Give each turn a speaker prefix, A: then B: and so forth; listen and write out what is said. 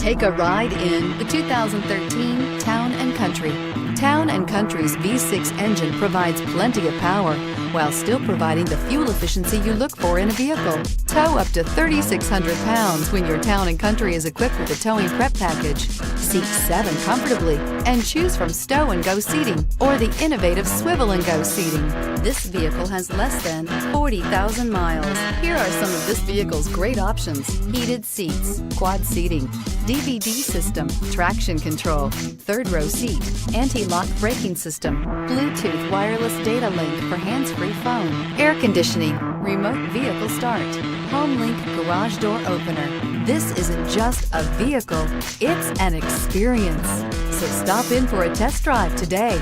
A: Take a ride in the 2013 Town & Country. Town & Country's V6 engine provides plenty of power while still providing the fuel efficiency you look for in a vehicle. Tow up to 3,600 pounds when your Town & Country is equipped with a towing prep package. Seat 7 comfortably and choose from stow and go seating or the innovative swivel and go seating. This vehicle has less than 40,000 miles. Here are some of this vehicle's great options: heated seats, quad seating, DVD system, traction control, third row seat, anti-lock braking system, Bluetooth wireless data link for hands-free phone, air conditioning, remote vehicle start, home link garage door opener. This isn't just a vehicle, it's an experience. So stop in for a test drive today.